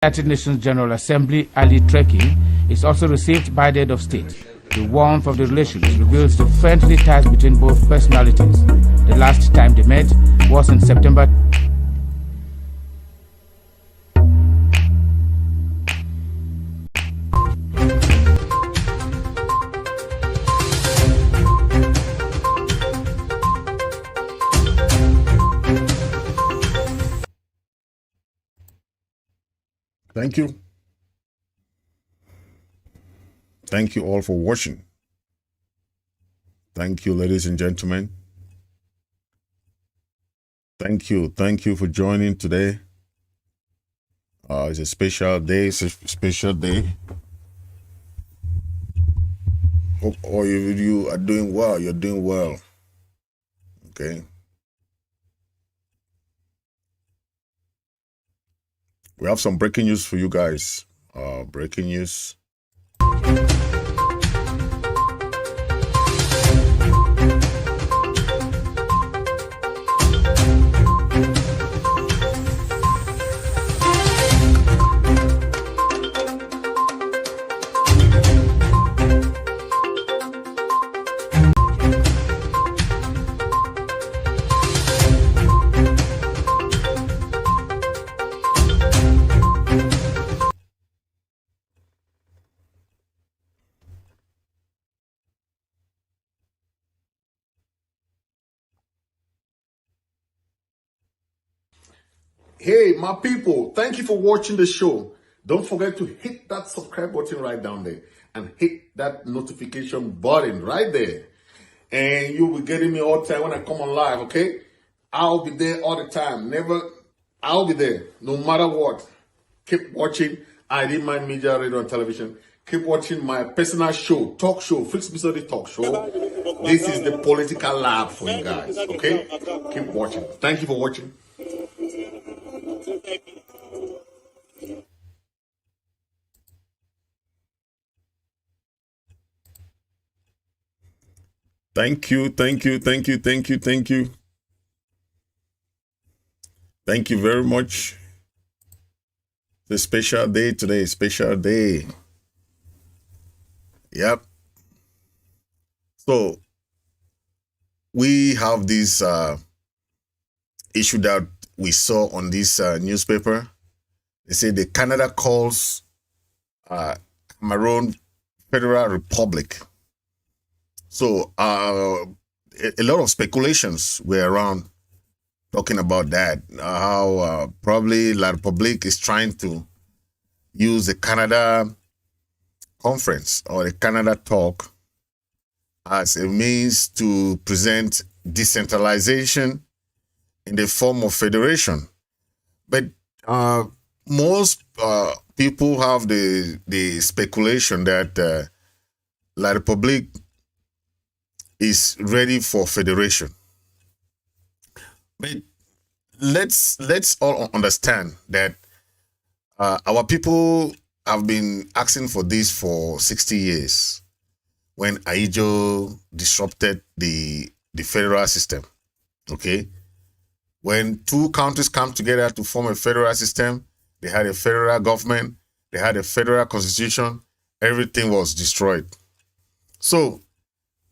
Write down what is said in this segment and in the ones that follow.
United Nations General Assembly Ali Trekking is also received by the head of state. The warmth of the relations reveals the friendly ties between both personalities. The last time they met was in September. Thank you. Thank you all for watching. Thank you, ladies and gentlemen. Thank you for joining today. It's a special day. Hope all you are doing well. You're doing well. Okay. We have some breaking news for you guys. Breaking news. Hey, my people, thank you for watching the show. Don't forget to hit that subscribe button right down there and hit that notification button right there. And you'll be getting me all the time when I come on live, okay? I'll be there all the time. I'll be there no matter what. Keep watching IMMTV Media, Radio and Television. Keep watching my personal show, talk show, Fritz Misodi-Talk Show. This is the political lab for you guys, okay? Keep watching. Thank you for watching. Thank you. Thank you very much. It's a special day today, special day. Yep. So we have this issue that we saw on this newspaper. They say the Canada calls Cameroon Federal Republic. So a lot of speculations were around talking about that, how probably La Republique is trying to use the Canada conference or the Canada talk as a means to present decentralization in the form of federation. But most people have the speculation that La Republique is ready for federation. But let's all understand that our people have been asking for this for 60 years when Aijo disrupted the federal system, okay? When two countries come together to form a federal system, they had a federal government, they had a federal constitution, everything was destroyed. So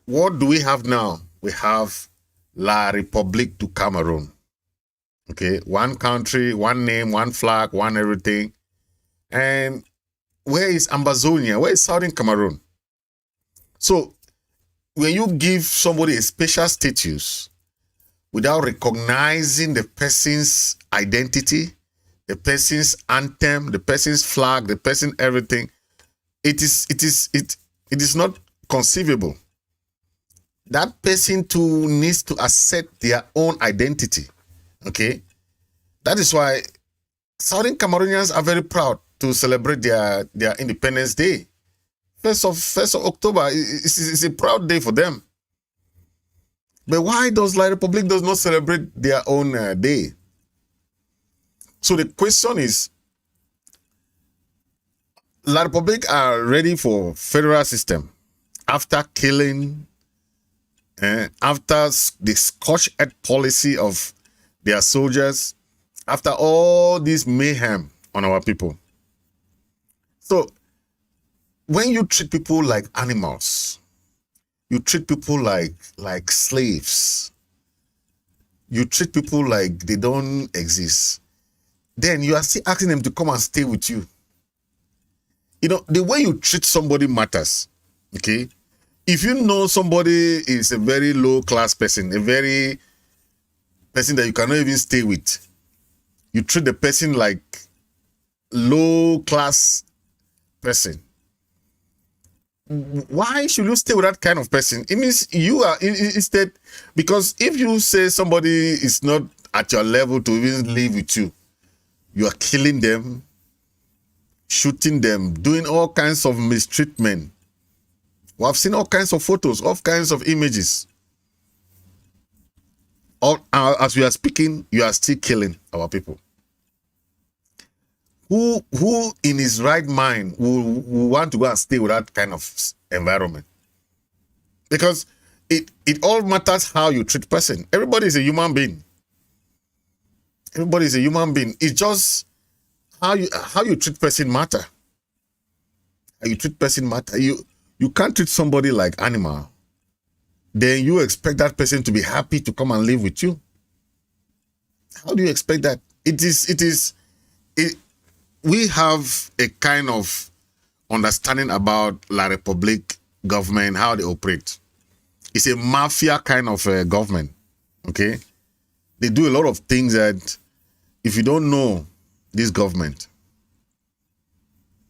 what do we have now? We have La République du Cameroon. Okay, one country, one name, one flag, one everything. And where is Ambazonia? Where is Southern Cameroon? So when you give somebody a special status without recognizing the person's identity, the person's anthem, the person's flag, the person everything, it is not conceivable. That person too needs to accept their own identity. Okay, that is why Southern Cameroonians are very proud to celebrate their Independence Day. 1st of October is a proud day for them. But why does La Republique does not celebrate their own day? So the question is, La Republique are ready for federal system after killing, after the scorched policy of their soldiers, after all this mayhem on our people. So when you treat people like animals, you treat people like slaves, you treat people like they don't exist, then you are still asking them to come and stay with you. You know, the way you treat somebody matters. Okay? If you know somebody is a very low class person, a very person that you cannot even stay with, you treat the person like low class person. Why should you stay with that kind of person? It means you are instead, because if you say somebody is not at your level to even live with you, you are killing them, shooting them, doing all kinds of mistreatment. We have seen all kinds of photos, all kinds of images. As we are speaking, you are still killing our people. Who in his right mind will want to go and stay with that kind of environment? Because it all matters how you treat person. Everybody is a human being. Everybody is a human being. It's just how you treat person matter. How you treat person matter. You can't treat somebody like animal. Then you expect that person to be happy to come and live with you. How do you expect that? We have a kind of understanding about La Republique government, how they operate. It's a mafia kind of government, okay? They do a lot of things that if you don't know this government,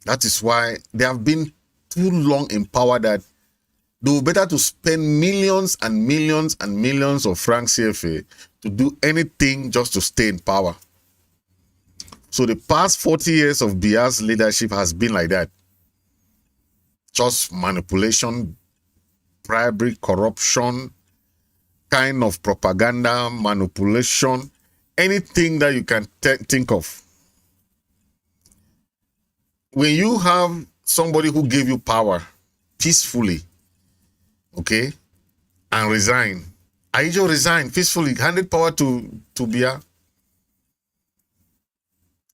that is why they have been too long in power that they will better to spend millions and millions and millions of francs CFA to do anything just to stay in power. So the past 40 years of Biya's leadership has been like that. Just manipulation, bribery, corruption, kind of propaganda, manipulation, anything that you can think of. When you have somebody who gave you power peacefully, okay, and resign, Aijo resigned peacefully, handed power to Biya,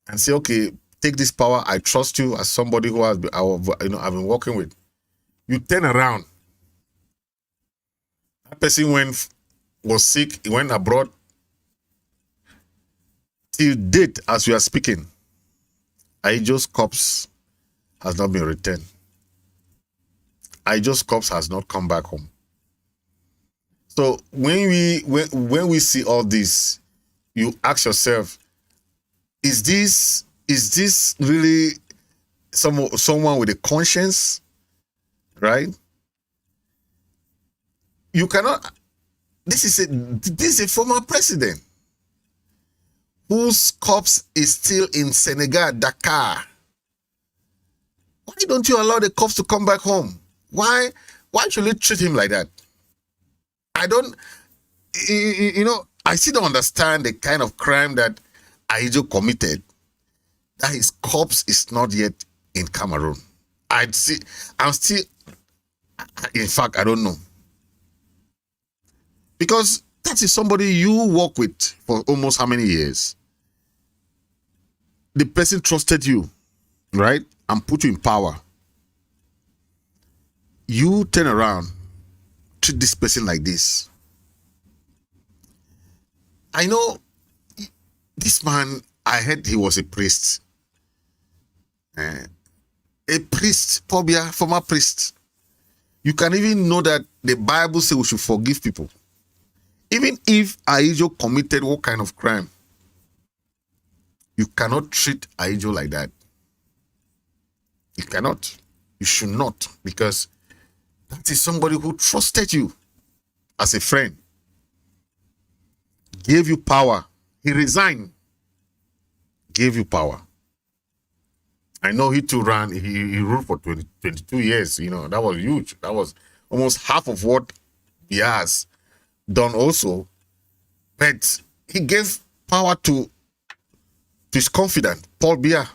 and say, okay, take this power. I trust you as somebody who I've been working with. You turn around. That person was sick. He went abroad. Till date, as we are speaking, Aijo's corpse has not been returned. Aijo's corpse has not come back home. So when we see all this, you ask yourself, is this really someone with a conscience, right? You cannot. This is a former president whose corpse is still in Senegal, Dakar. Why don't you allow the corpse to come back home? Why should you treat him like that? I still don't understand the kind of crime that Aijo committed, that his corpse is not yet in Cameroon. In fact, I don't know. Because that is somebody you work with for almost how many years? The person trusted you, right? And put you in power. You turn around, treat this person like this. I know this man, I heard he was a priest. A priest, probably a former priest. You can even know that the Bible says we should forgive people. Even if Aijo committed what kind of crime, you cannot treat Aijo like that. You cannot. You should not, because that is somebody who trusted you as a friend, gave you power. He resigned, gave you power. I know he too ran, he ruled for 22 years. You know, that was huge. That was almost half of what he has done also. But he gave power to his confidant, Paul Biya.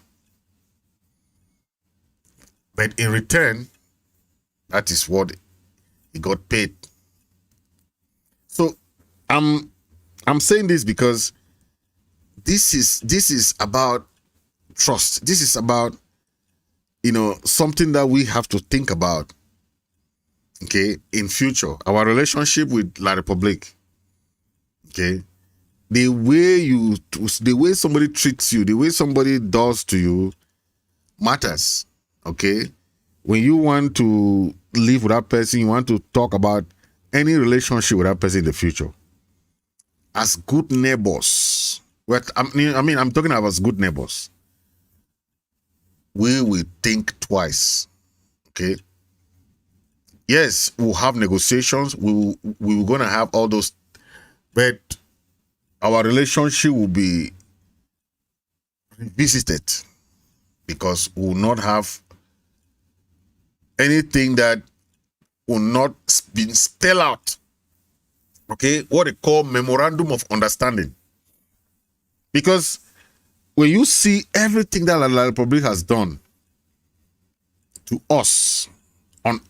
But in return, that is what he got paid. So I'm saying this because this is about trust. This is about something that we have to think about, okay, in future, our relationship with La Republique, okay, the way somebody treats you, the way somebody does to you matters, okay? When you want to live with that person, you want to talk about any relationship with that person in the future, as good neighbors, I'm talking about as good neighbors, we will think twice, okay? Yes, we'll have negotiations, we're going to have all those, but our relationship will be revisited because we will not have anything that will not be spelled out, okay, what they call memorandum of understanding. Because when you see everything that La Republique has done to us, on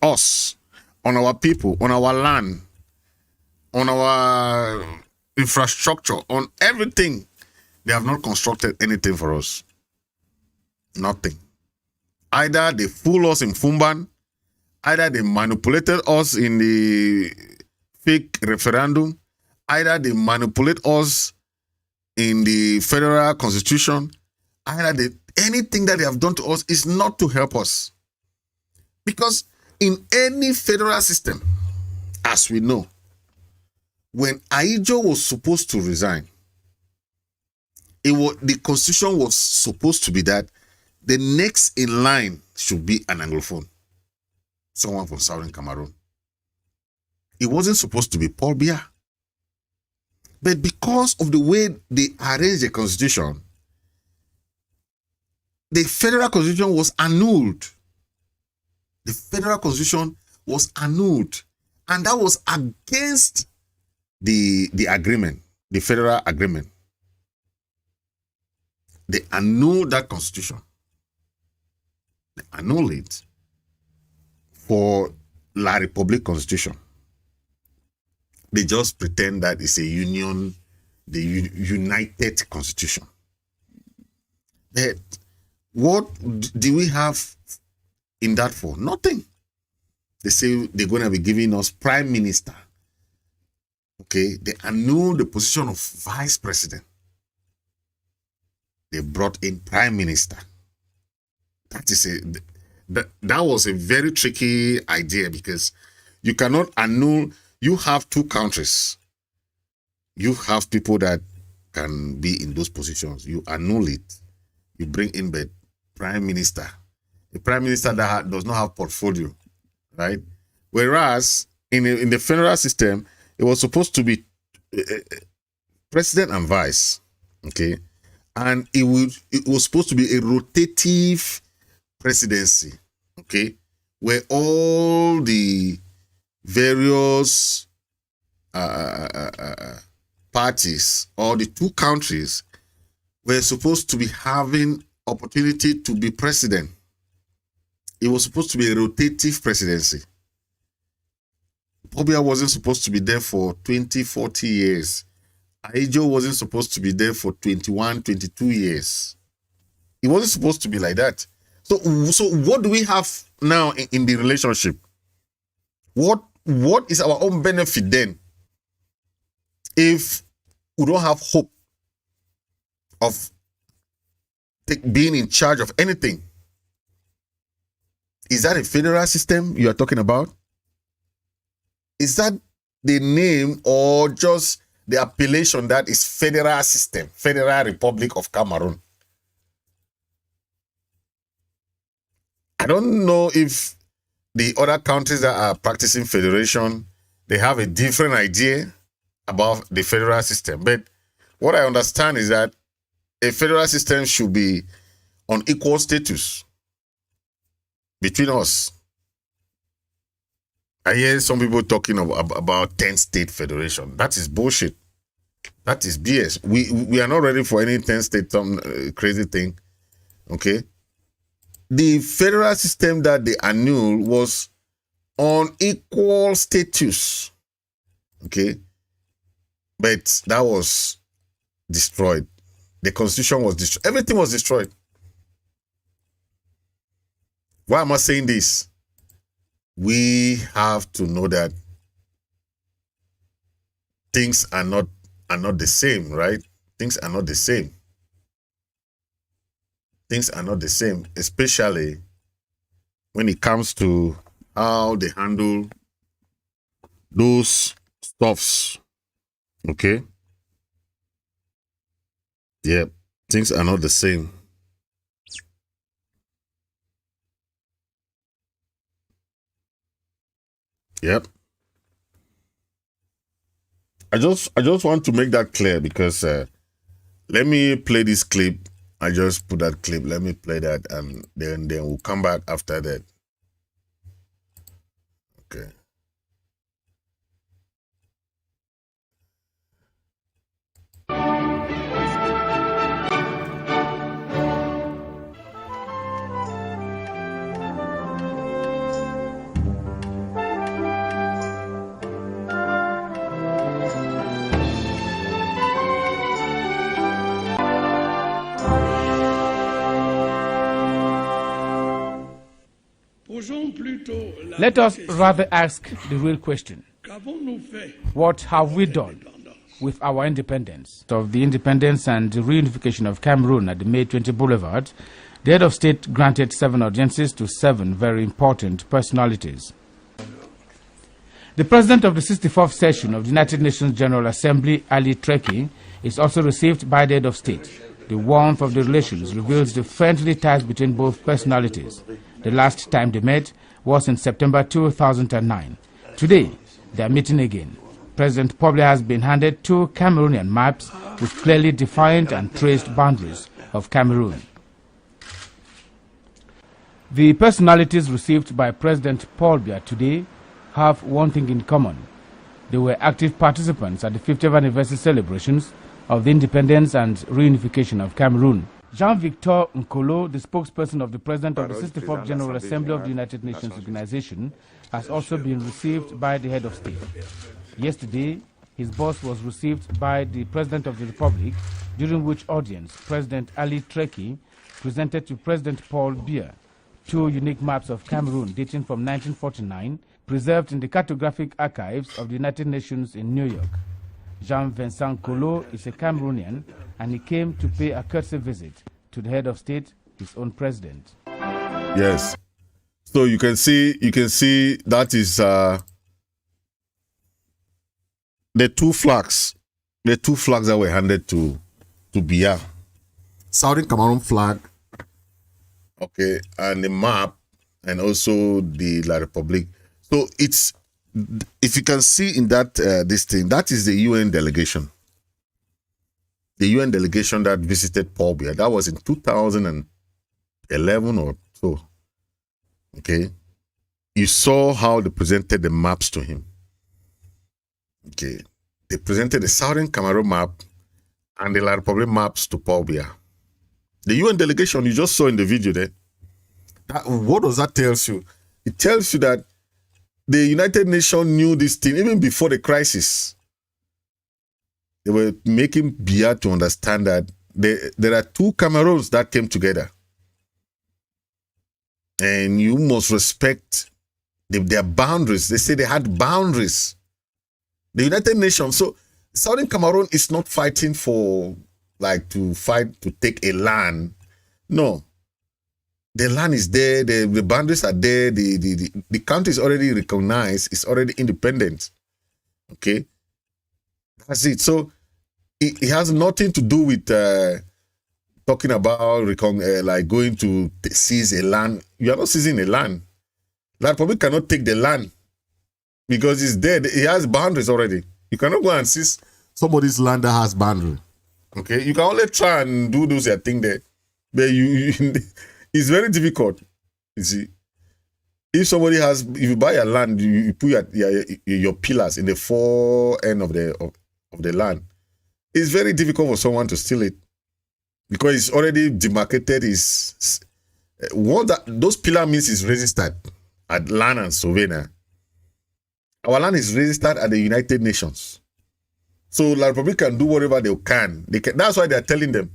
our people, on our land, on our infrastructure, on everything, they have not constructed anything for us. Nothing. Either they fool us in Fumban, either they manipulated us in the fake referendum, either they manipulate us in the federal constitution, anything that they have done to us is not to help us. Because in any federal system, as we know, when Ahidjo was supposed to resign, the constitution was supposed to be that the next in line should be an Anglophone, someone from Southern Cameroon. It wasn't supposed to be Paul Biya. But because of the way they arranged the constitution, the federal constitution was annulled. The federal constitution was annulled. And that was against the agreement, the federal agreement. They annulled that constitution. They annulled it for La Republique constitution. They just pretend that it's a union, the united constitution. But what do we have in that for? Nothing. They say they're going to be giving us prime minister. Okay, they annul the position of vice president. They brought in prime minister. That was a very tricky idea because you cannot annul. You have two countries. You have people that can be in those positions. You annul it. You bring in the prime minister. A prime minister that does not have portfolio, right? Whereas in the federal system, it was supposed to be president and vice, okay? And it was supposed to be a rotative presidency, okay? Where all the various parties or the two countries were supposed to be having opportunity to be president. It was supposed to be a rotative presidency. Pobia wasn't supposed to be there for 20, 40 years. Ahidjo wasn't supposed to be there for 21, 22 years. It wasn't supposed to be like that. So what do we have now in the relationship? What is our own benefit then if we don't have hope of being in charge of anything? Is that a federal system you are talking about? Is that the name or just the appellation that is federal system, Federal Republic of Cameroon? I don't know if the other countries that are practicing federation, they have a different idea about the federal system. But what I understand is that a federal system should be on equal status between us. I hear some people talking about 10-state federation. That is bullshit. That is BS. We are not ready for any 10-state crazy thing. Okay? The federal system that they annulled was on equal status. Okay? But that was destroyed. The constitution was destroyed. Everything was destroyed. Why am I saying this? We have to know that things are not the same, right? Things are not the same. Things are not the same, especially when it comes to how they handle those stuffs. Okay? Yeah, things are not the same. Yep. I just want to make that clear because let me play this clip. I just put that clip. Let me play that, and then we'll come back after that. Okay. Let us rather ask the real question. What have we done with our independence? Of the independence and reunification of Cameroon at the May 20 Boulevard, the head of state granted 7 audiences to 7 very important personalities. The president of the 64th session of the United Nations General Assembly, Ali Trekking, is also received by the head of state. The warmth of the relations reveals the friendly ties between both personalities. The last time they met was in September 2009. Today, they are meeting again. President Pobla has been handed 2 Cameroonian maps with clearly defined and traced boundaries of Cameroon. The personalities received by President Paul Biya today have one thing in common. They were active participants at the 50th anniversary celebrations of the independence and reunification of Cameroon. Jean-Victor Nkolo, the spokesperson of the President of the 64th General Assembly of the United Nations Organization, has also been received by the head of state. Yesterday, his boss was received by the President of the Republic, during which audience President Ali Trekking presented to President Paul Biya 2 unique maps of Cameroon dating from 1949, preserved in the cartographic archives of the United Nations in New York. Jean-Vincent Nkolo is a Cameroonian, and he came to pay a courtesy visit to the head of state, his own president. Yes. So you can see that is the 2 flags. The 2 flags that were handed to Biya. Southern Cameroon flag, okay, and the map, and also the La Republique. So it's, if you can see in that this thing, that is the UN delegation. The UN delegation that visited Paul Biya. That was in 2011 or so. Okay. You saw how they presented the maps to him. Okay. They presented the Southern Cameroon map and the La Republique maps to Paul Biya. The UN delegation you just saw in the video there. What does that tell you? It tells you that the United Nations knew this thing even before the crisis. They were making Biya to understand that there are 2 Cameroons that came together. And you must respect their boundaries. They say they had boundaries. The United Nations. So Southern Cameroon is not fighting for, like, to take a land. No. The land is there. The boundaries are there. The country is already recognized. It's already independent. Okay. That's it. So it has nothing to do with talking about like going to seize a land. You are not seizing a land. The Republic cannot take the land because it's there. It has boundaries already. You cannot go and seize somebody's land that has boundary. Okay, you can only try and do those things there, but it's very difficult. You see, if you buy a land, you put your pillars in the 4 end of the land. It's very difficult for someone to steal it because it's already demarcated. Those pillar means is registered at Land and Surveyor. Our land is registered at the United Nations. So La Republic can do whatever they can. That's why they're telling them,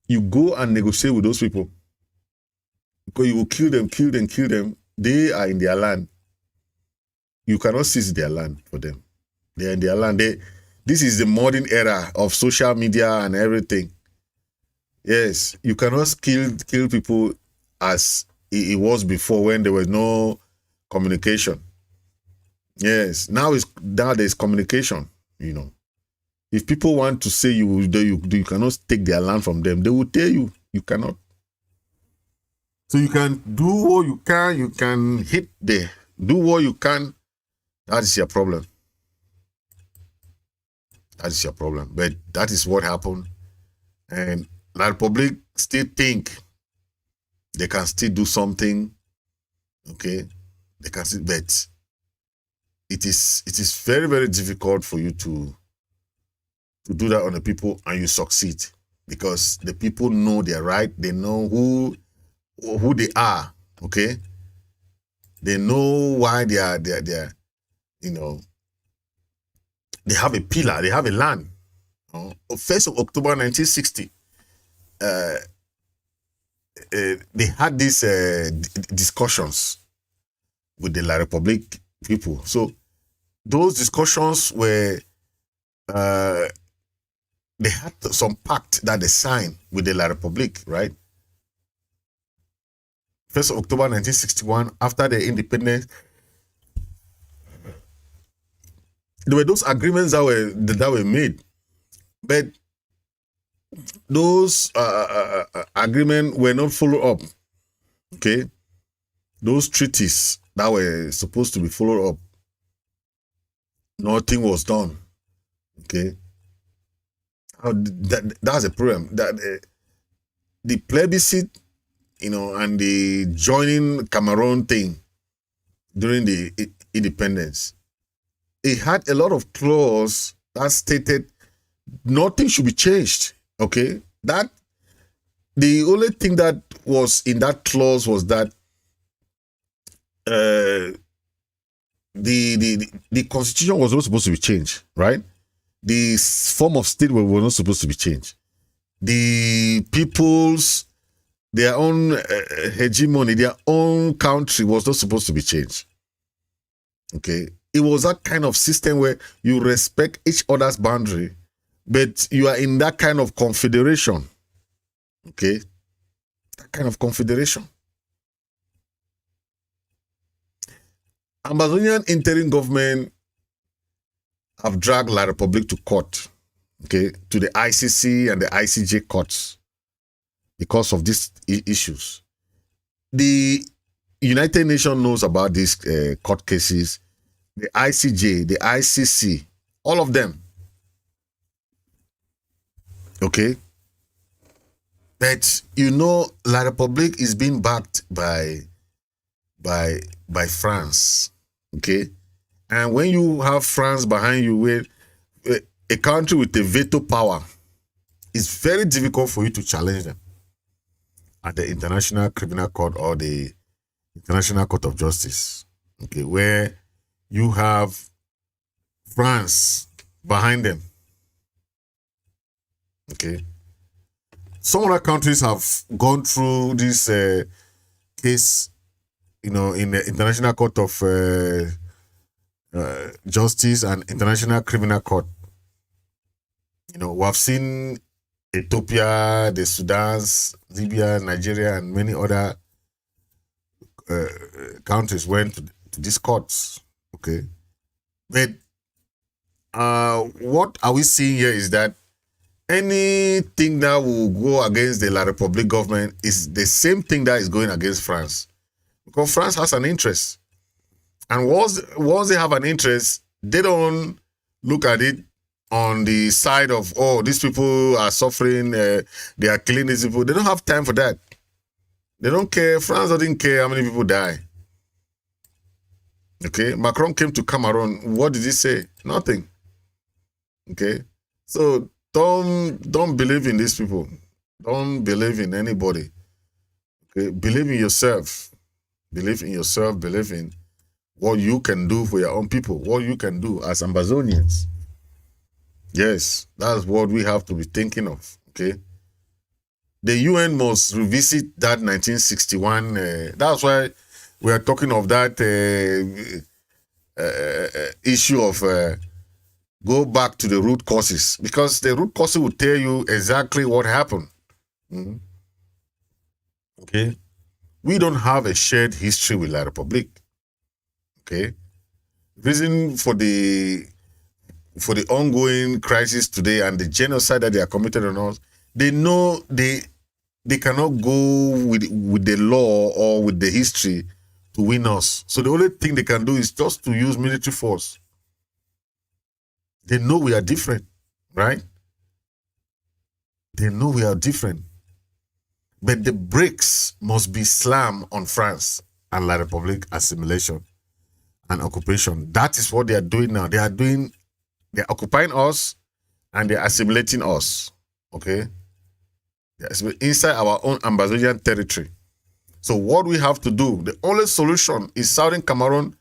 you go and negotiate with those people. because you will kill them. They are in their land. You cannot seize their land for them. They are in their land. This is the modern era of social media and everything. Yes, you cannot kill people as it was before when there was no communication. Yes, now there's communication. If people want to say you cannot take their land from them, they will tell you you cannot. So you can do what you can. You can hit there. Do what you can. That is your problem. That is your problem. But that is what happened. And the Republic still think they can still do something. Okay? They can still, but it is very, very difficult for you to do that on the people and you succeed. Because the people know their right. They know who they are. Okay? They know why they are they have a pillar, they have a land. 1st of October 1960, they had these discussions with the La République people. So those discussions were, they had some pact that they signed with the La République, right? 1st of October 1961, after the independence, there were those agreements that were made, but those agreements were not followed up. Okay, those treaties that were supposed to be followed up, nothing was done. Okay, that's a problem. That the plebiscite, and the joining Cameroon thing during the independence, it had a lot of clause that stated nothing should be changed. Okay, that the only thing that was in that clause was that the constitution was not supposed to be changed, right? The form of state was not supposed to be changed. The people's, their own hegemony, their own country was not supposed to be changed. Okay. It was that kind of system where you respect each other's boundary, but you are in that kind of confederation. Okay? That kind of confederation. Amazonian interim government have dragged La République to court, okay, to the ICC and the ICJ courts because of these issues. The United Nations knows about these court cases. The ICJ, the ICC, all of them. Okay? But La République is being backed by France. Okay? And when you have France behind you with a country with a veto power, it's very difficult for you to challenge them at the International Criminal Court or the International Court of Justice. Okay, where you have France behind them. Okay. Some other countries have gone through this case, in the International Court of Justice and International Criminal Court. We have seen Ethiopia, the Sudan, Libya, Nigeria, and many other countries went to these courts. Okay, but what are we seeing here is that anything that will go against the La République government is the same thing that is going against France, because France has an interest, and once they have an interest, they don't look at it on the side of, oh, these people are suffering, they are killing these people. They don't have time for that. They don't care. France doesn't care how many people die. Okay, Macron came to Cameroon. What did he say? Nothing. Okay, so don't believe in these people. Don't believe in anybody. Okay, believe in yourself. Believe in yourself. Believe in what you can do for your own people. What you can do as Amazonians. Yes, that's what we have to be thinking of. Okay, the UN must revisit that 1961. That's why we are talking of that issue of go back to the root causes, because the root causes will tell you exactly what happened. Mm-hmm. Okay, we don't have a shared history with La Republique. Okay, reason for the ongoing crisis today and the genocide that they are committed on us, they know they cannot go with the law or with the history to win us. So the only thing they can do is just to use military force. They know we are different, right? They know we are different. But the brakes must be slammed on France and La Republique assimilation and occupation. That is what they are doing now. They're occupying us and they're assimilating us, okay? Inside our own Ambazonian territory. So what we have to do, the only solution is Southern Cameroon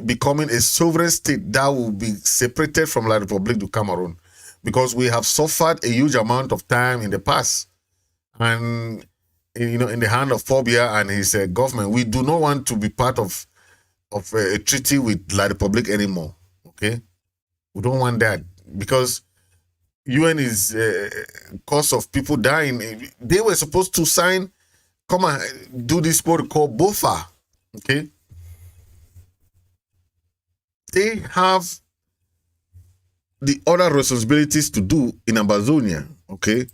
becoming a sovereign state that will be separated from La Republique du Cameroon, because we have suffered a huge amount of time in the past. And, you know, in the hand of Phobia and his government, we do not want to be part of a treaty with La Republique anymore, okay? We don't want that, because UN is cause of people dying. They were supposed to sign, come and do this protocol, BOFA, okay? They have the other responsibilities to do in Ambazonia, okay?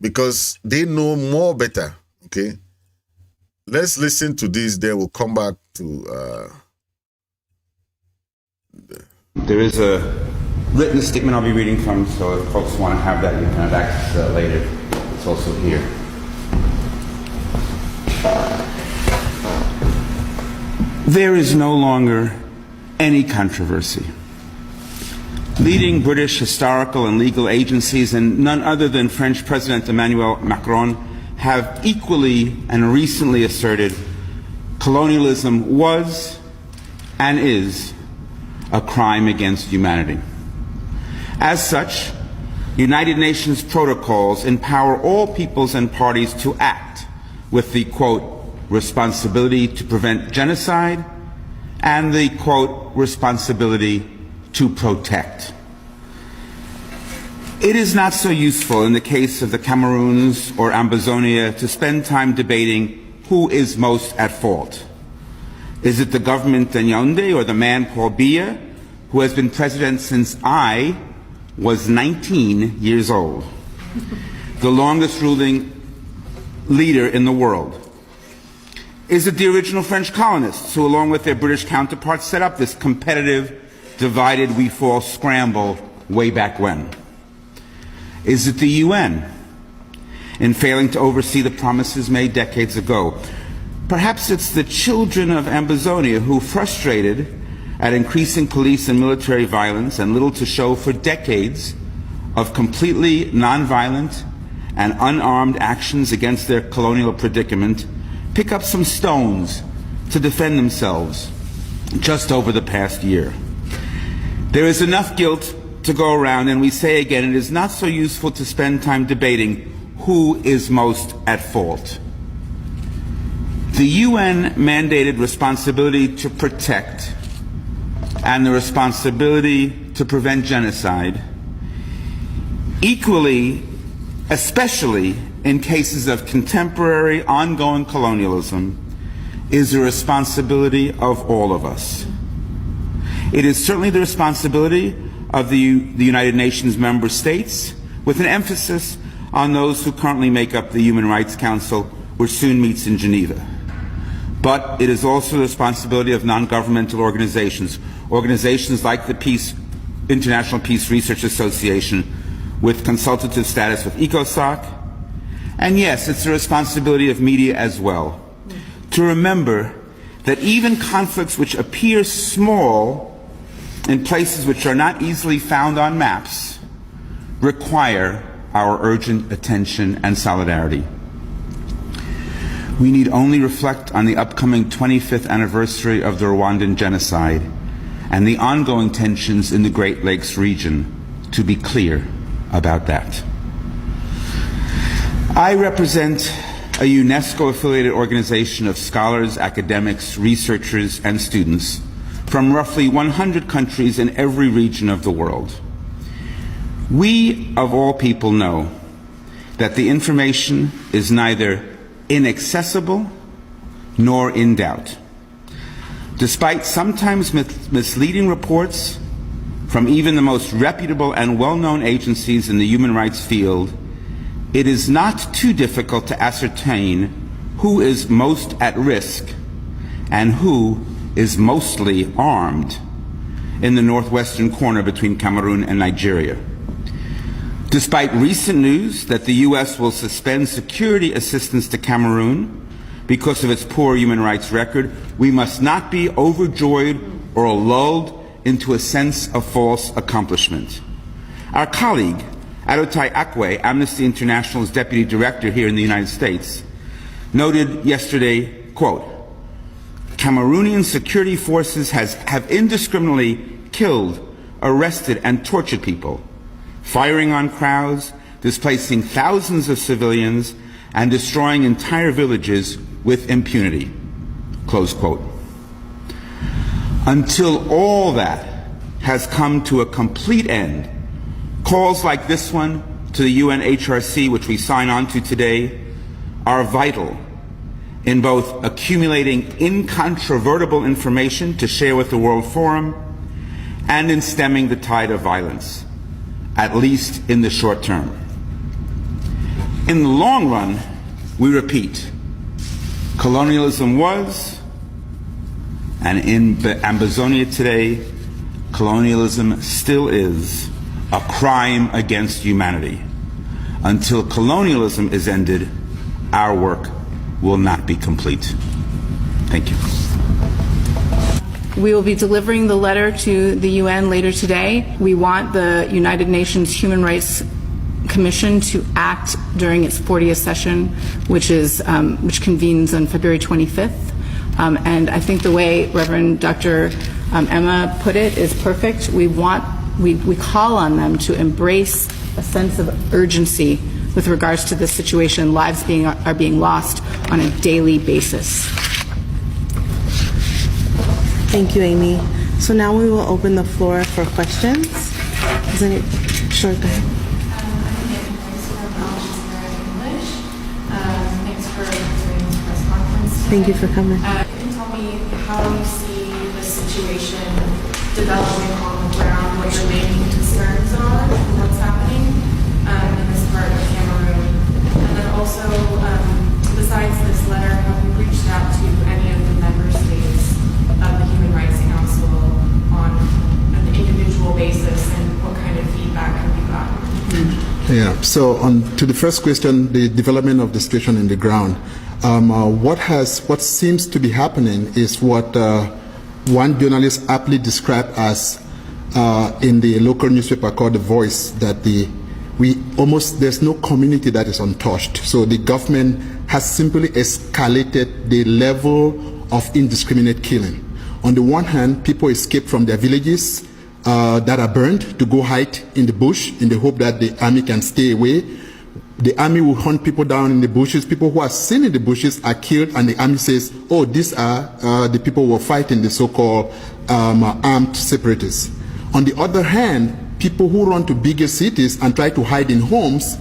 Because they know more better, okay? Let's listen to this, then we'll come back to... There is a written statement I'll be reading from, so if folks want to have that, you can have access to that later. It's also here. There is no longer any controversy. Leading British historical and legal agencies, and none other than French President Emmanuel Macron, have equally and recently asserted colonialism was and is a crime against humanity. As such, United Nations protocols empower all peoples and parties to act with the, quote, responsibility to prevent genocide and the, quote, responsibility to protect. It is not so useful in the case of the Cameroons or Ambazonia to spend time debating who is most at fault. Is it the government in Yaoundé or the man Paul Biya, who has been president since I was 19 years old, the longest ruling leader in the world? Is it the original French colonists who, along with their British counterparts, set up this competitive, divided we fall scramble way back when? Is it the UN in failing to oversee the promises made decades ago? Perhaps it's the children of Ambazonia who, frustrated at increasing police and military violence and little to show for decades of completely nonviolent and unarmed actions against their colonial predicament, pick up some stones to defend themselves just over the past year. There is enough guilt to go around, and we say again, it is not so useful to spend time debating who is most at fault. The UN mandated responsibility to protect and the responsibility to prevent genocide, equally, especially in cases of contemporary ongoing colonialism, is the responsibility of all of us. It is certainly the responsibility of the United Nations member states, with an emphasis on those who currently make up the Human Rights Council, which soon meets in Geneva. But it is also the responsibility of non-governmental organizations, organizations like the International Peace Research Association, with consultative status with ECOSOC. And yes, it's the responsibility of media as well, to remember that even conflicts which appear small in places which are not easily found on maps require our urgent attention and solidarity. We need only reflect on the upcoming 25th anniversary of the Rwandan genocide and the ongoing tensions in the Great Lakes region to be clear about that. I represent a UNESCO-affiliated organization of scholars, academics, researchers, and students from roughly 100 countries in every region of the world. We, of all people, know that the information is neither inaccessible nor in doubt. Despite sometimes misleading reports from even the most reputable and well-known agencies in the human rights field, it is not too difficult to ascertain who is most at risk and who is mostly armed in the northwestern corner between Cameroon and Nigeria. Despite recent news that the U.S. will suspend security assistance to Cameroon because of its poor human rights record, we must not be overjoyed or lulled into a sense of false accomplishment. Our colleague, Adotai Akwe, Amnesty International's deputy director here in the United States, noted yesterday, quote, Cameroonian security forces have indiscriminately killed, arrested, and tortured people, firing on crowds, displacing thousands of civilians, and destroying entire villages with impunity, close quote. Until all that has come to a complete end, calls like this one to the UNHRC, which we sign on to today, are vital in both accumulating incontrovertible information to share with the World Forum and in stemming the tide of violence, at least in the short term. In the long run, we repeat, colonialism was, and in Ambazonia today, colonialism still is, a crime against humanity. Until colonialism is ended, our work will not be complete. Thank you. We will be delivering the letter to the UN later today. We want the United Nations Human Rights Commission to act during its 40th session, which convenes on February 25th. And I think the way Reverend Dr. Emma put it is perfect. We call on them to embrace a sense of urgency with regards to this situation. Lives are being lost on a daily basis. Thank you, Amy. So now we will open the floor for questions. Sure, go ahead. Thanks for doing this press conference. Thank you for coming. Can you tell me how you see the situation developing on the ground, what your main concerns are, what's happening in this part of Cameroon? And then also, besides this letter, have you reached out to any of the member states of the Human Rights Council on an individual basis, and what kind of feedback have you gotten? Yeah, so to the first question, the development of the situation in the ground, what seems to be happening is what one journalist aptly described as in the local newspaper called The Voice, that there's no community that is untouched. So the government has simply escalated the level of indiscriminate killing. On the one hand, people escape from their villages that are burned to go hide in the bush in the hope that the army can stay away. The army will hunt people down in the bushes. People who are seen in the bushes are killed, and the army says, oh, these are the people who are fighting the so-called armed separatists. On the other hand, people who run to bigger cities and try to hide in homes,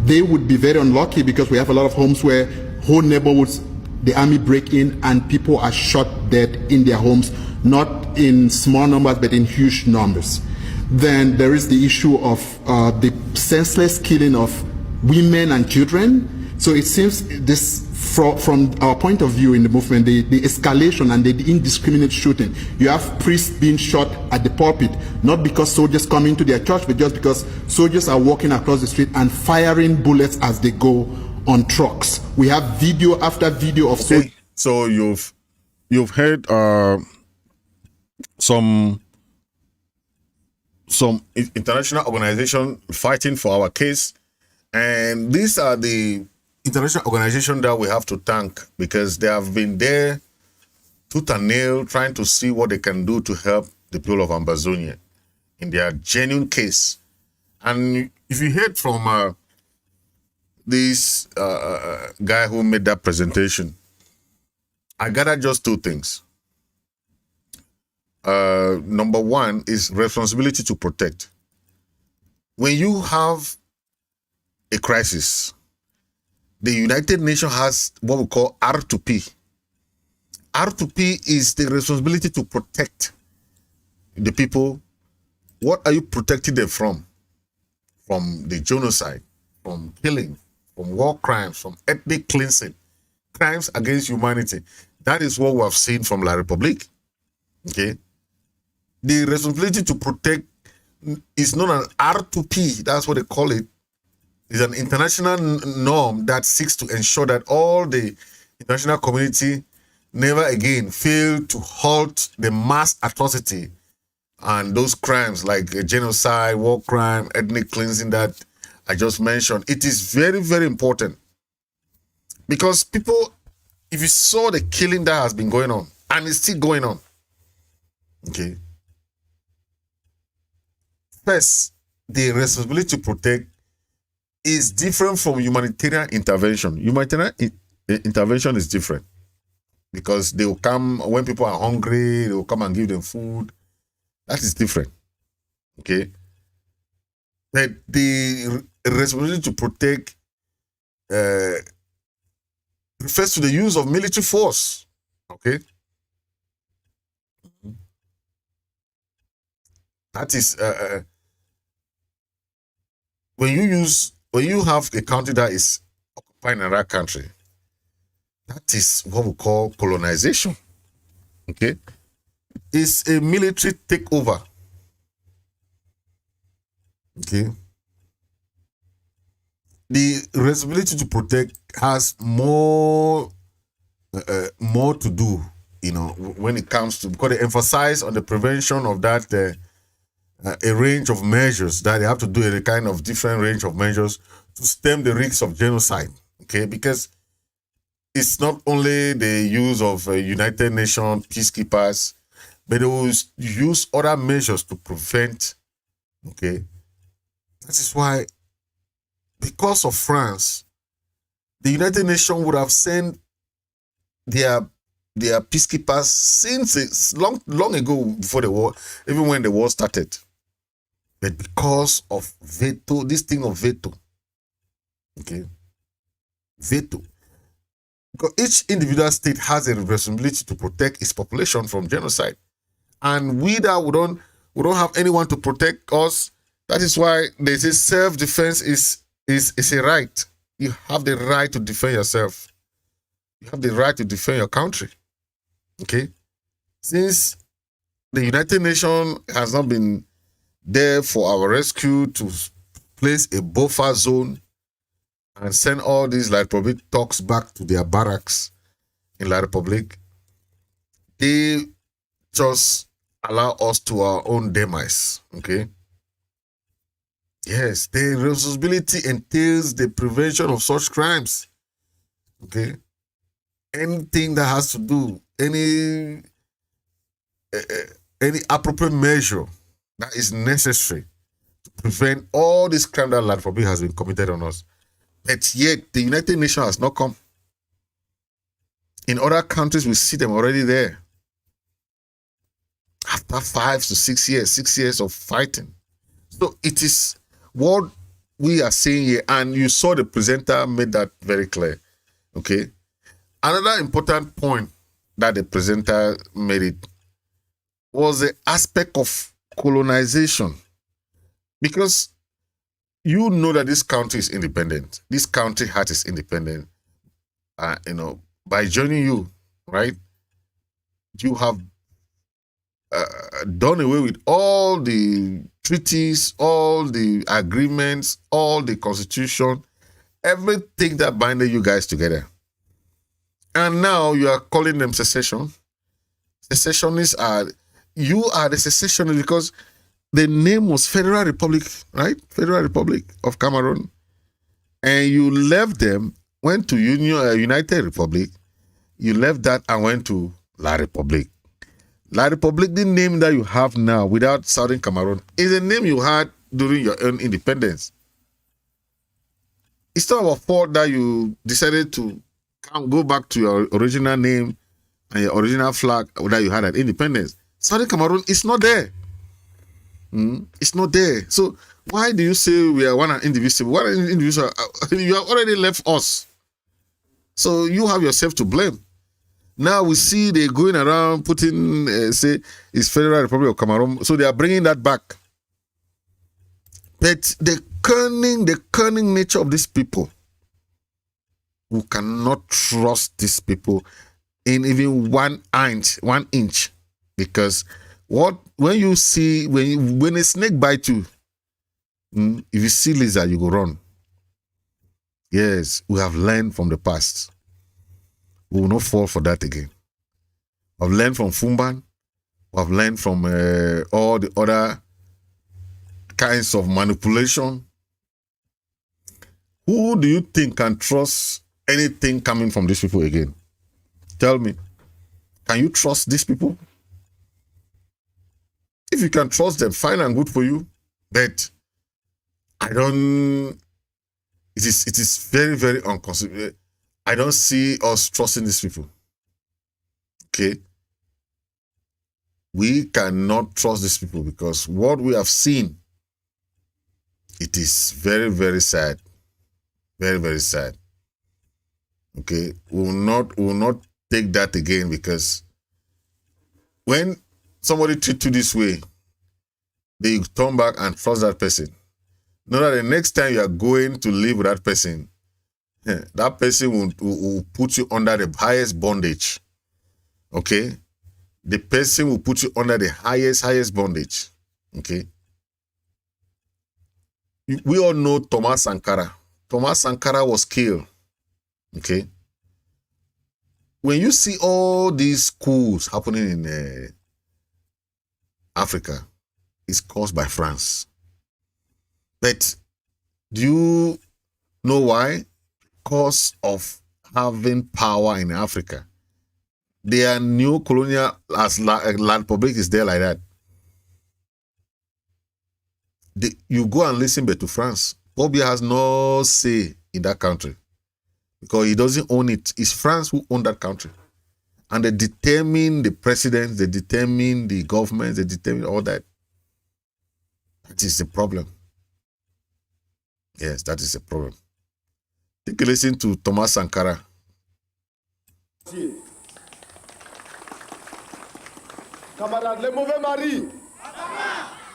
they would be very unlucky, because we have a lot of homes where whole neighborhoods, the army break in and people are shot dead in their homes, not in small numbers but in huge numbers. Then there is the issue of the senseless killing of women and children. So it seems this, from our point of view in the movement, the escalation and the indiscriminate shooting. You have priests being shot at the pulpit, not because soldiers come into their church, but just because soldiers are walking across the street and firing bullets as they go on trucks. We have video after video of soldiers. So you've heard some international organization fighting for our case, and these are the international organization that we have to thank, because they have been there tooth and nail trying to see what they can do to help the people of Ambazonia in their genuine case. And if you heard from this guy who made that presentation, I gathered just two things. Number one is responsibility to protect. When you have a crisis, the United Nations has what we call R2P. R2P is the responsibility to protect the people. What are you protecting them from? From the genocide, from killing, from war crimes, from ethnic cleansing, crimes against humanity. That is what we have seen from La République. Okay? The responsibility to protect is not an R2P, that's what they call it. It's an international norm that seeks to ensure that all the international community never again fail to halt the mass atrocity and those crimes like genocide, war crime, ethnic cleansing that I just mentioned. It is very, very important because people, if you saw the killing that has been going on and it's still going on, okay. First, the responsibility to protect is different from humanitarian intervention. Humanitarian intervention is different because they will come when people are hungry, they will come and give them food. That is different. Okay. But the responsibility to protect refers to the use of military force. Okay. That is when you have a country that is occupying another country, that is what we call colonization. Okay? It's a military takeover. Okay? The responsibility to protect has more to do, when it comes to, because they emphasize on the prevention of that a range of measures that they have to do, a kind of different range of measures to stem the risks of genocide. Okay, because it's not only the use of United Nations peacekeepers, but they will use other measures to prevent. Okay, that is why, because of France, the United Nations would have sent their peacekeepers since it's long ago, before the war, even when the war started. But because of veto, this thing of veto, okay, veto, because each individual state has a responsibility to protect its population from genocide, and we don't have anyone to protect us. That is why they say self-defense is a right. You have the right to defend yourself. You have the right to defend your country. Okay, since the United Nations has not been there for our rescue to place a buffer zone and send all these La République talks back to their barracks in La République, they just allow us to our own demise. Okay. Yes, the responsibility entails the prevention of such crimes. Okay. Anything that has to do, any appropriate measure that is necessary to prevent all this crime that La République has been committed on us. But yet, the United Nations has not come. In other countries, we see them already there. After 5 to 6 years of fighting. So it is what we are saying here, and you saw the presenter made that very clear. Okay. Another important point that the presenter made it was the aspect of colonization, because you know that this country is independent. This country heart is independent. By joining you, right? You have done away with all the treaties, all the agreements, all the constitution, everything that binded you guys together. And now you are calling them secession. Secessionists you are the secessionists because the name was Federal Republic, right? Federal Republic of Cameroon. And you left them, went to United Republic. You left that and went to La République. La République, the name that you have now without Southern Cameroon, is the name you had during your own independence. It's not our fault that you decided to go back to your original name and your original flag that you had at independence. Southern Cameroon is not there. It's not there. So why do you say we are one and indivisible? One and indivisible. You have already left us. So you have yourself to blame. Now we see they going around putting, say, it's Federal Republic of Cameroon. So they are bringing that back. But the cunning nature of these people, we cannot trust these people in even 1 inch, because when you see when a snake bites you, if you see lizard, you go run. Yes, we have learned from the past. We will not fall for that again. We have learned from Fumban. We have learned from all the other kinds of manipulation. Who do you think can trust anything coming from these people again? Tell me. Can you trust these people? If you can trust them, fine and good for you. But I don't. It is very, very inconsiderate. I don't see us trusting these people. Okay? We cannot trust these people because what we have seen, it is very, very sad. Very, very sad. Okay? We will not take that again, because when somebody treats you this way, they turn back and trust that person. Know that the next time you are going to live with that person will put you under the highest bondage. Okay? The person will put you under the highest bondage. Okay? We all know Thomas Sankara. Thomas Sankara was killed. Okay? When you see all these coups happening in Africa, it's caused by France. But do you know why? Because of having power in Africa. Their new colonial land public is there like that. You go and listen to France. Bobby has no say in that country because he doesn't own it. It's France who owns that country. And they determine the president, they determine the government, they determine all that. That is the problem. Yes, that is the problem. Take a listen to Thomas Sankara. Camarades, les mauvais maris,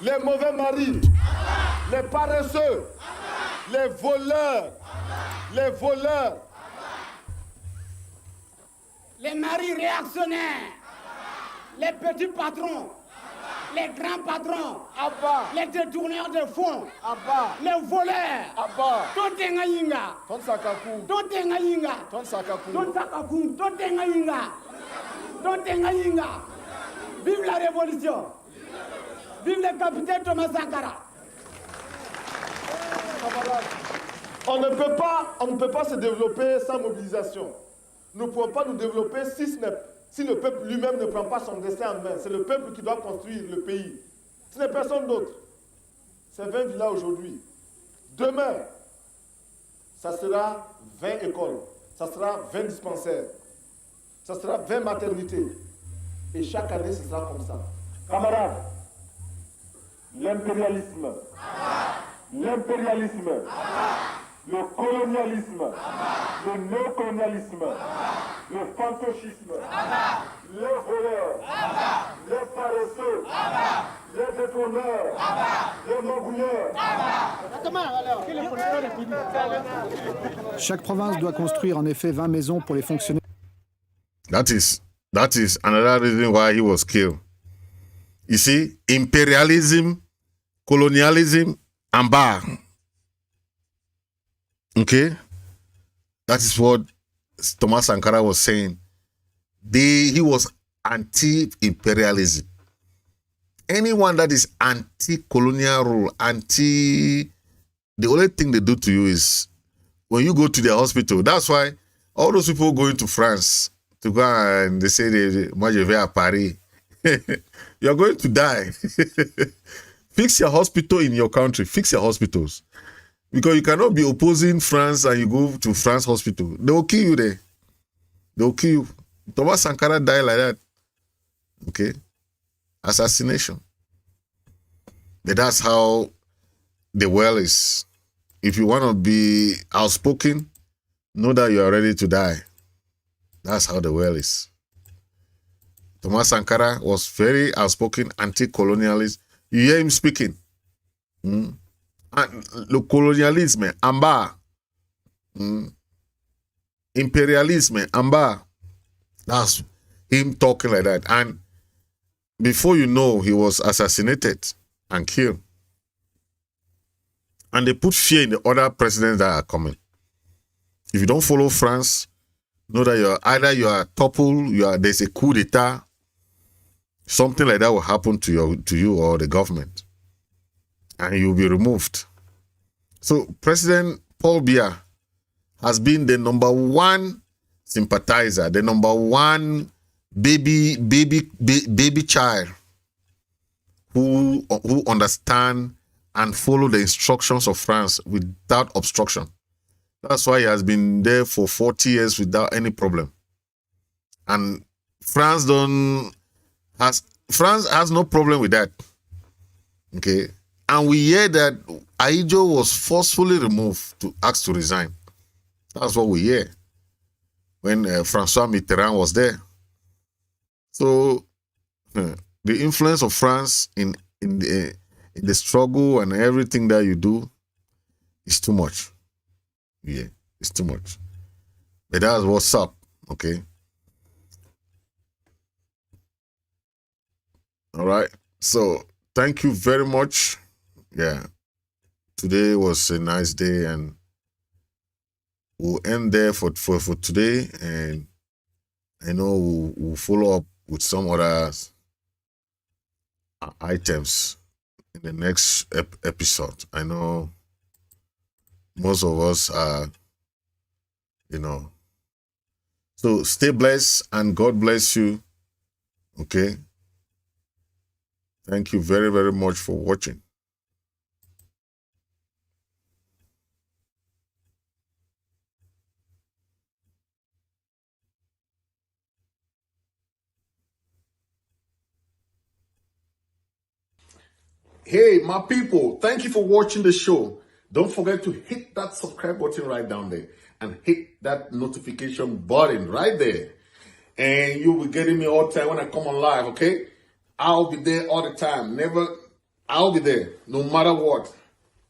les mauvais maris, les paresseux, les voleurs, les maris réactionnaires, les petits patrons, les grands patrons, les détourneurs de fonds, les voleurs, vive la révolution, vive le capitaine Thomas Sankara. On ne peut pas se développer sans mobilisation. Nous ne pouvons pas nous développer si le peuple lui-même ne prend pas son destin en main. C'est le peuple qui doit construire le pays. Ce n'est personne d'autre. C'est 20 villas aujourd'hui. Demain, ça sera 20 écoles. Ça sera 20 dispensaires. Ça sera 20 maternités. Et chaque année, ce sera comme ça. Camarades, l'impérialisme, le colonialisme, le néocolonialisme, le fantocisme, les voleurs, les paresseux, les détourneurs, les magouilleurs. Chaque province doit construire en effet 20 maisons pour les fonctionnaires. That is another reason why he was killed. You see, imperialism, colonialism, AMBA. Okay? That is what Thomas Sankara was saying. He was anti-imperialism. Anyone that is anti-colonial rule, the only thing they do to you is when you go to their hospital. That's why all those people going to France to go and they say, moi je vais à Paris. You're going to die. Fix your hospital in your country. Fix your hospitals. Because you cannot be opposing France and you go to France hospital. They will kill you there. They will kill you. Thomas Sankara died like that. Okay? Assassination. But that's how the world is. If you want to be outspoken, know that you are ready to die. That's how the world is. Thomas Sankara was very outspoken, anti-colonialist. You hear him speaking. And the colonialism, AMBA. Imperialism, AMBA. That's him talking like that. And before you know, he was assassinated and killed. And they put fear in the other presidents that are coming. If you don't follow France, know that you are toppled, there's a coup d'etat. Something like that will happen to you or the government. And you'll be removed. So President Paul Biya has been the number one sympathizer, the number one baby child who understand and follow the instructions of France without obstruction. That's why he has been there for 40 years without any problem. And France has no problem with that. Okay. And we hear that Ahidjo was forcefully removed to ask to resign. That's what we hear when François Mitterrand was there. So the influence of France in the struggle and everything that you do is too much. Yeah, it's too much. But that's what's up, okay? All right. So thank you very much. Yeah. Today was a nice day, and we'll end there for today. And I know we'll follow up with some other items in the next episode. I know most of us are, So stay blessed and God bless you. Okay. Thank you very, very much for watching. Hey, my people, thank you for watching the show. Don't forget to hit that subscribe button right down there and hit that notification button right there. And you'll be getting me all the time when I come on live, okay? I'll be there all the time. I'll be there no matter what.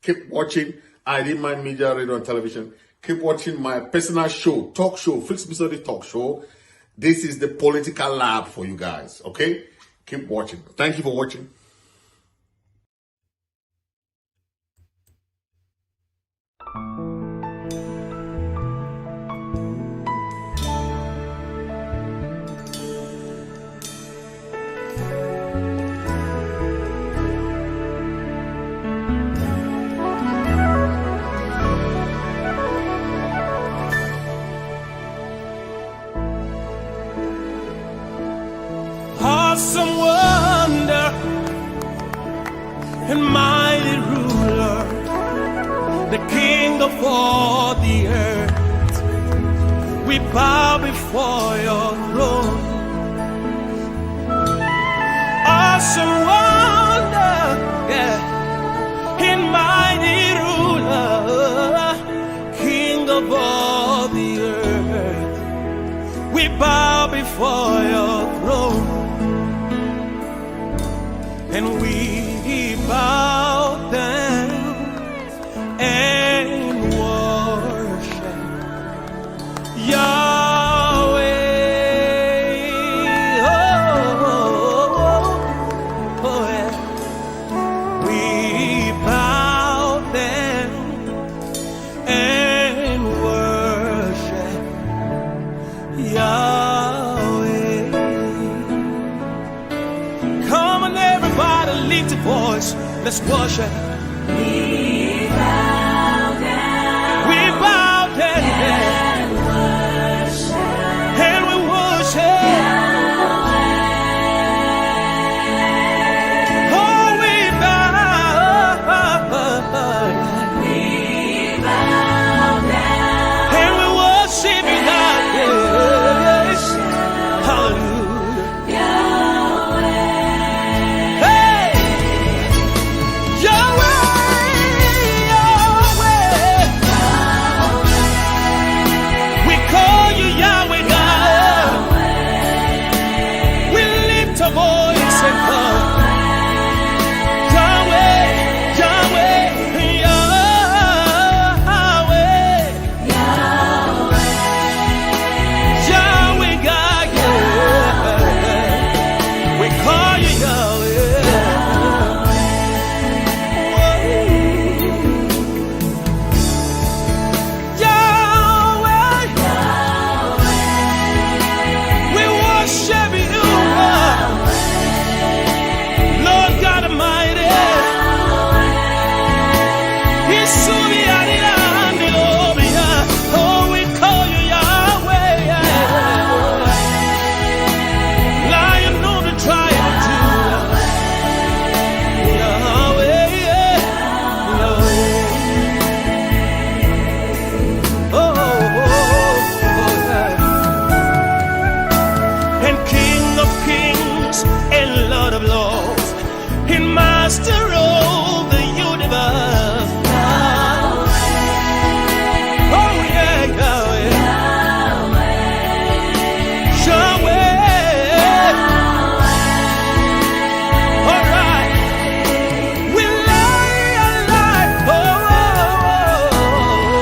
Keep watching IMMTV Media, Radio and Television. Keep watching my personal show, talk show, Fritz Misodi Talk Show. This is the political lab for you guys, okay? Keep watching. Thank you for watching. Awesome wonder and mighty ruler, the King of all the earth, we bow before your throne. Awesome wonder, yeah, and mighty ruler, King of all the earth, we bow before your throne. And we bow down and worship Yahweh. Oh, yeah. We bow down and worship Yahweh. Lift your voice, let's worship. We bow down. We bow down and worship. And we worship Yahweh. Oh, we bow. We master of the universe. Yahweh. Oh yeah, Yahweh. Yahweh. Yahweh. All right. We lay our life. Oh, oh, oh.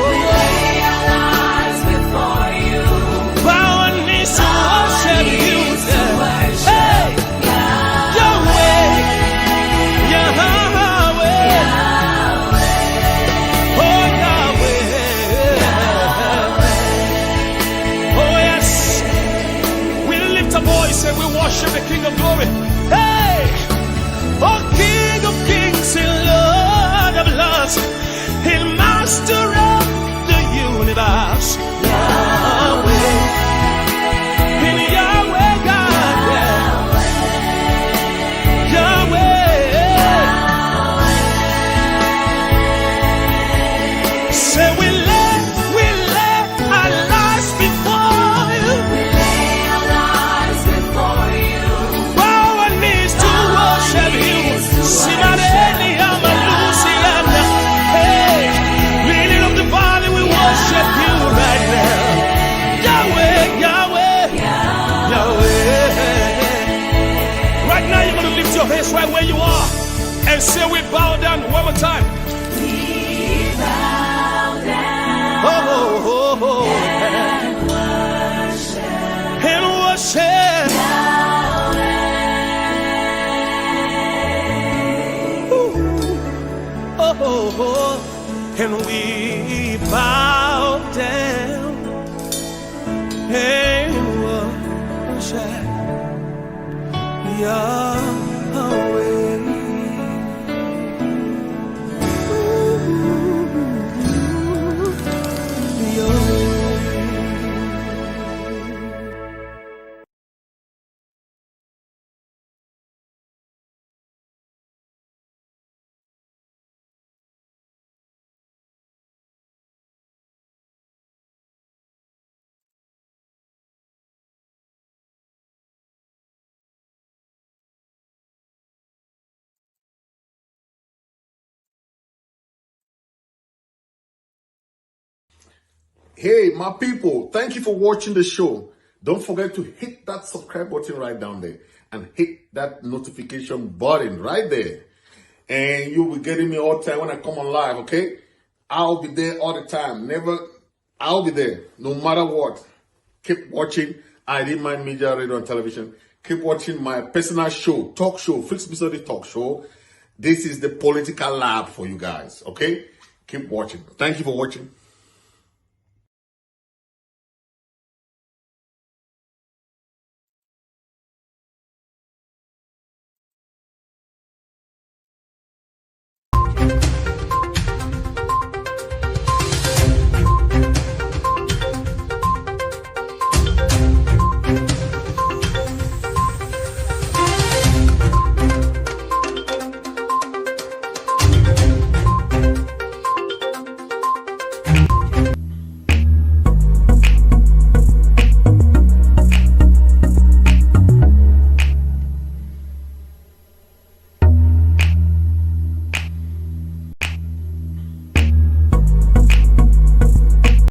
We lay our lives before you. Bow our knees to worship you. Hey, Yahweh. Yahweh. Oh, Yahweh. Oh, yes. We lift a voice and we worship the King of Glory. Hey! Oh, King of Kings and Lord of Lords, and Master of the universe. Yahweh. In Yahweh, God. Yahweh. Say we lay our lives before you. We lay our lives before you. Bow our knees to worship you. Simareni Amalusiana. Hey, Lily of the Valley, we worship you right now. Yahweh, Yahweh, Yahweh. Right now you're gonna lift your hands right where you are and say we bow down one more time. We bow down. Oh, oh, oh, oh. And worship. And worship. Ooh. Oh, oh, oh. And we bow down and worship Yahweh. Hey, my people, thank you for watching the show. Don't forget to hit that subscribe button right down there and hit that notification button right there. And you'll be getting me all the time when I come on live, okay? I'll be there all the time. I'll be there no matter what. Keep watching IMMTV Media, Radio and Television. Keep watching my personal show, talk show, Fritz Misodi Talk Show. This is the political lab for you guys, okay? Keep watching. Thank you for watching.